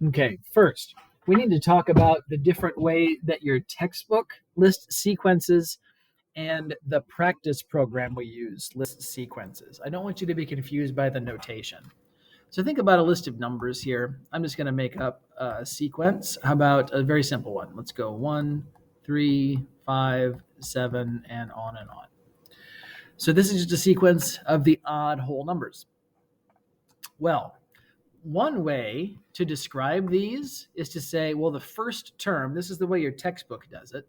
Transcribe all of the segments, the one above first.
Okay, first, we need to talk about the different way that your textbook lists sequences and the practice program we use lists sequences. I don't want you to be confused by the notation. So think about a list of numbers here. I'm just going to make up a sequence. How about a very simple one? Let's go 1, 3, 5, 7, and on and on. So this is just a sequence of the odd whole numbers. Well, one way to describe these is to say, well, the first term, this is the way your textbook does it,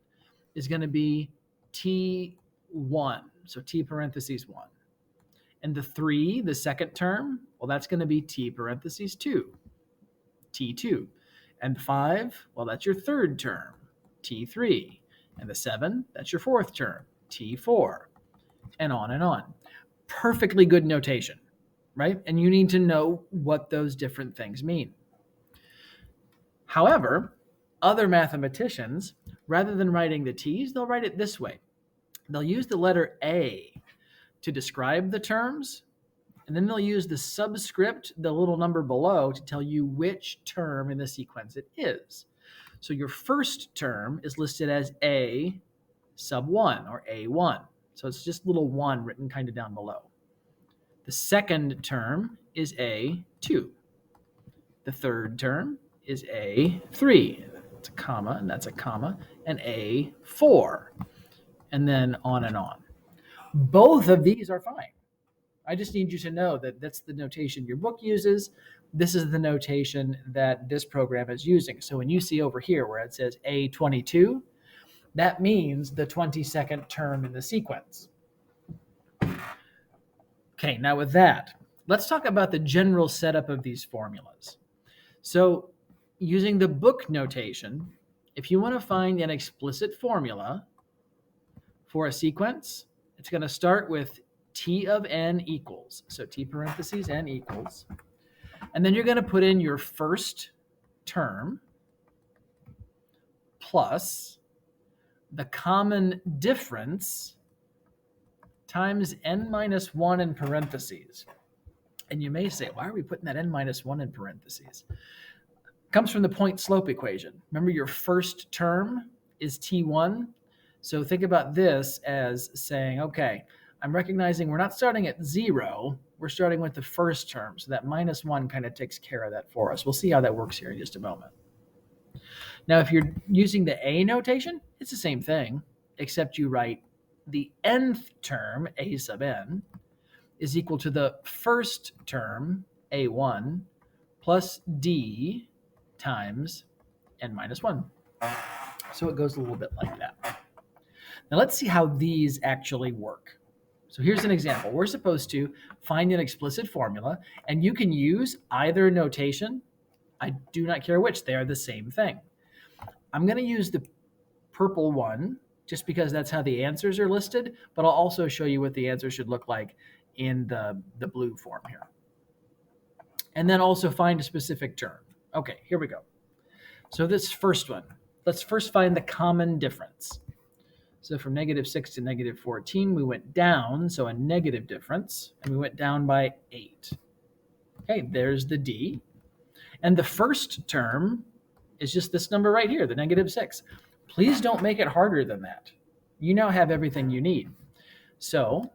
is going to be T1, so T parentheses 1. And the 3, the second term, well, that's going to be T parentheses 2, T2. And 5, well, that's your third term, T3. And the 7, that's your fourth term, T4, and on and on. Perfectly good notation, right? And you need to know what those different things mean. However, other mathematicians, rather than writing the T's, they'll write it this way. They'll use the letter A to describe the terms, and then they'll use the subscript, the little number below, to tell you which term in the sequence it is. So your first term is listed as A sub 1 or A1. So it's just little 1 written kind of down below. The second term is A2. The third term is A3. It's a comma, and that's a comma, and A4. And then on and on. Both of these are fine. I just need you to know that that's the notation your book uses. This is the notation that this program is using. So when you see over here where it says A22, that means the 22nd term in the sequence. Okay, now with that, let's talk about the general setup of these formulas. So using the book notation, if you want to find an explicit formula for a sequence, it's going to start with T of n equals. So T parentheses n equals. And then you're going to put in your first term plus the common difference times n minus 1 in parentheses. And you may say, why are we putting that n minus 1 in parentheses? It comes from the point slope equation. Remember, your first term is T1. So think about this as saying, okay, I'm recognizing we're not starting at 0. We're starting with the first term. So that minus 1 kind of takes care of that for us. We'll see how that works here in just a moment. Now, if you're using the A notation, it's the same thing, except you write the nth term, A sub n, is equal to the first term, A1, plus D times n minus 1. So it goes a little bit like that. Now let's see how these actually work. So here's an example. We're supposed to find an explicit formula, and you can use either notation. I do not care which. They are the same thing. I'm going to use the purple one just because that's how the answers are listed, but I'll also show you what the answer should look like in the blue form here. And then also find a specific term. Okay, here we go. So this first one, let's first find the common difference. So from -6 to -14, we went down, so a negative difference, and we went down by 8. Okay, there's the D. And the first term is just this number right here, the -6. Please don't make it harder than that. You now have everything you need. So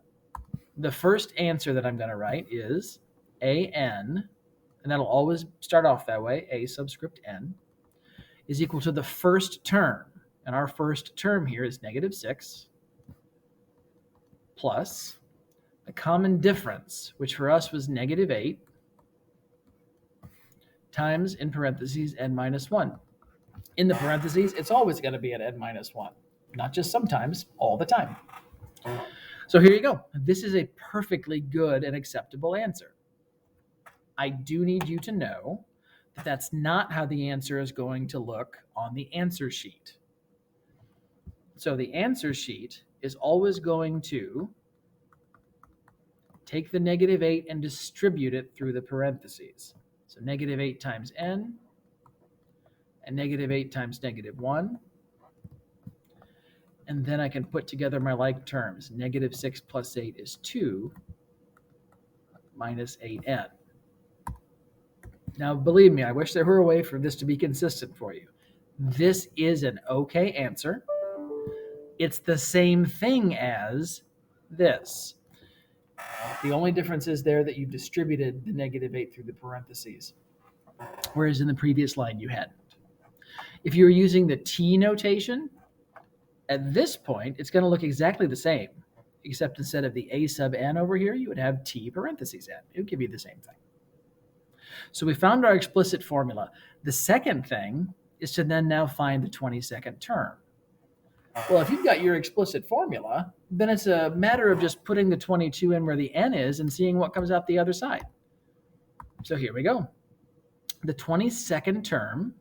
the first answer that I'm going to write is AN, and that'll always start off that way, A subscript N, is equal to the first term. And our first term here is -6 plus the common difference, which for us was -8, times, in parentheses, n minus 1. In the parentheses, it's always going to be at n minus 1, not just sometimes, all the time. So here you go. This is a perfectly good and acceptable answer. I do need you to know that that's not how the answer is going to look on the answer sheet. So the answer sheet is always going to take the -8 and distribute it through the parentheses. So -8 times n, and -8 times -1. And then I can put together my like terms. -6 plus 8 is 2 minus 8n. Now, believe me, I wish there were a way for this to be consistent for you. This is an okay answer. It's the same thing as this. The only difference is there that you've distributed the -8 through the parentheses, whereas in the previous line you hadn't. If you were using the T notation, at this point, it's going to look exactly the same, except instead of the A sub n over here, you would have T parentheses n. It would give you the same thing. So we found our explicit formula. The second thing is to then now find the 22nd term. Well, if you've got your explicit formula, then it's a matter of just putting the 22 in where the n is and seeing what comes out the other side. So here we go. The 22nd term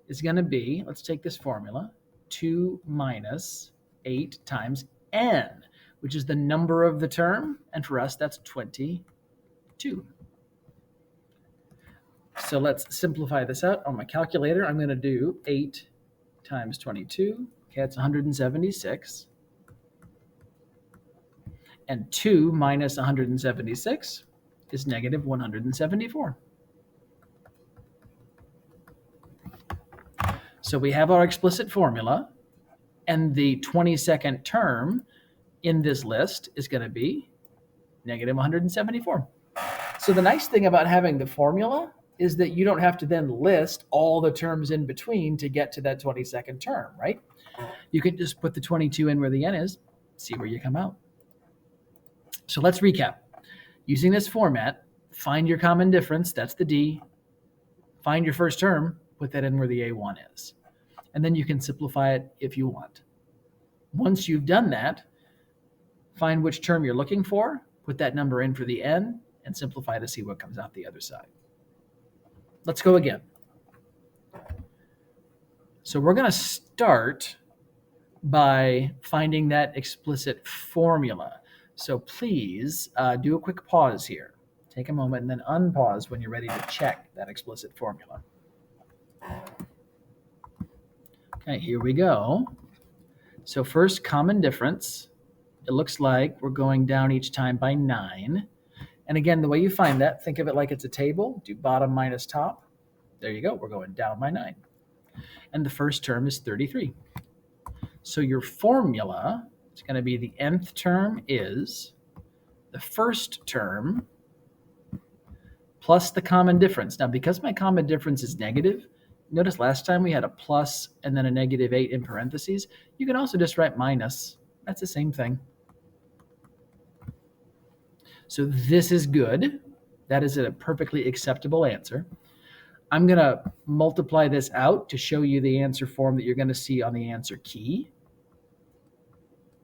is going to be, let's take this formula, 2 minus 8 times n, which is the number of the term, and for us that's 22. So let's simplify this out. On my calculator, I'm going to do 8 times 22. Okay, that's 176. And 2 minus 176 is negative 174. So we have our explicit formula, and the 22nd term in this list is going to be negative 174. So the nice thing about having the formula is that you don't have to then list all the terms in between to get to that 22nd term, right? You can just put the 22 in where the n is, see where you come out. So let's recap. Using this format, find your common difference, that's the D. Find your first term, put that in where the A1 is. And then you can simplify it if you want. Once you've done that, find which term you're looking for, put that number in for the n, and simplify to see what comes out the other side. Let's go again. So we're going to start by finding that explicit formula. So please do a quick pause here. Take a moment and then unpause when you're ready to check that explicit formula. Okay, here we go. So first, common difference. It looks like we're going down each time by 9. And again, the way you find that, think of it like it's a table. Do bottom minus top. There you go. We're going down by 9. And the first term is 33. So your formula is going to be the nth term is the first term plus the common difference. Now, because my common difference is negative, notice last time we had a plus and then a -8 in parentheses. You can also just write minus. That's the same thing. So this is good. That is a perfectly acceptable answer. I'm going to multiply this out to show you the answer form that you're going to see on the answer key.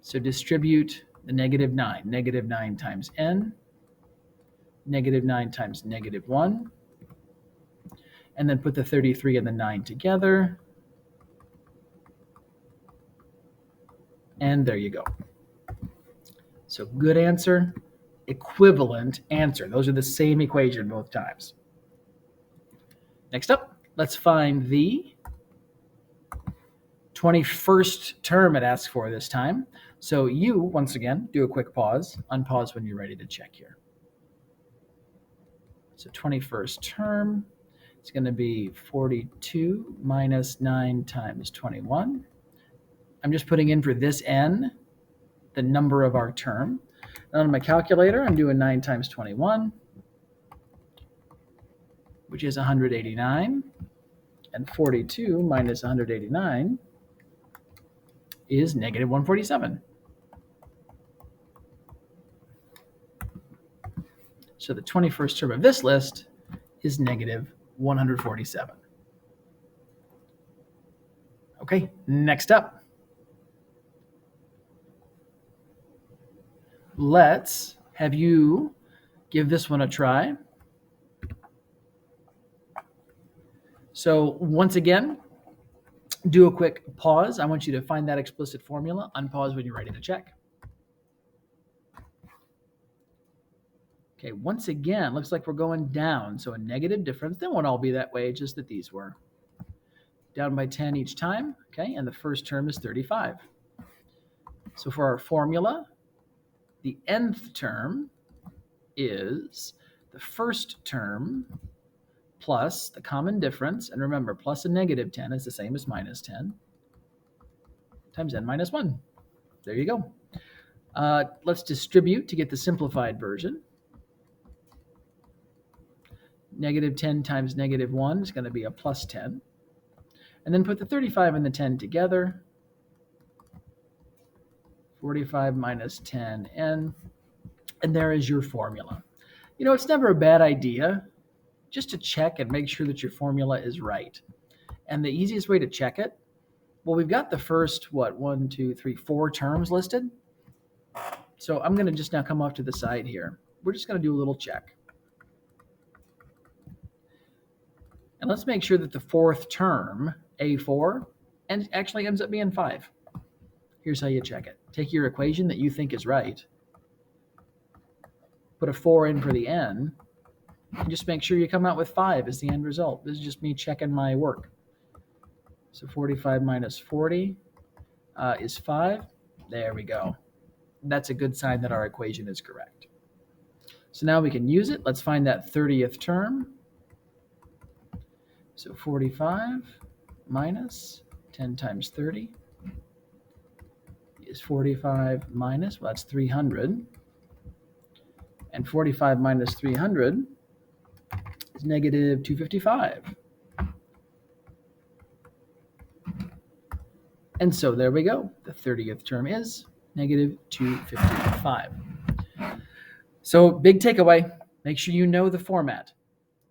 So distribute the -9. -9 times n, -9 times -1, and then put the 33 and the 9 together. And there you go. So good answer, equivalent answer. Those are the same equation both times. Next up, let's find the 21st term it asks for this time. So you, once again, do a quick pause. Unpause when you're ready to check here. So 21st term, it's going to be 42 minus 9 times 21. I'm just putting in for this n, the number of our term. And on my calculator, I'm doing 9 times 21, which is 189. And 42 minus 189 is -147. So the 21st term of this list is -147. Okay, next up. Let's have you give this one a try. So once again, do a quick pause. I want you to find that explicit formula. Unpause when you're ready to check. Okay, once again, looks like we're going down. So a negative difference. They won't all be that way, just that these were. Down by 10 each time. Okay, and the first term is 35. So for our formula, the nth term is the first term plus the common difference, and remember, plus a negative 10 is the same as minus 10, times n minus 1. There you go. Let's distribute to get the simplified version. Negative 10 times negative 1 is going to be a plus 10. And then put the 35 and the 10 together. 45 minus 10n. And there is your formula. You know, it's never a bad idea just to check and make sure that your formula is right. And the easiest way to check it, well, we've got the first, 1, 2, 3, 4 terms listed. So I'm going to just now come off to the side here. We're just going to do a little check. And let's make sure that the fourth term, A4, and actually ends up being 5. Here's how you check it. Take your equation that you think is right, put a 4 in for the n, and just make sure you come out with 5 as the end result. This is just me checking my work. So 45 minus 40 is 5. There we go. That's a good sign that our equation is correct. So now we can use it. Let's find that 30th term. So 45 minus 10 times 30 is 45 minus, well, that's 300. And 45 minus 300 is negative 255. And so there we go. The 30th term is negative 255. So big takeaway, make sure you know the format.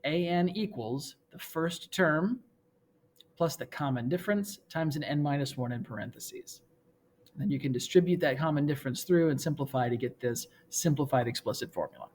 AN equals the first term plus the common difference times an n minus 1 in parentheses. Then you can distribute that common difference through and simplify to get this simplified explicit formula.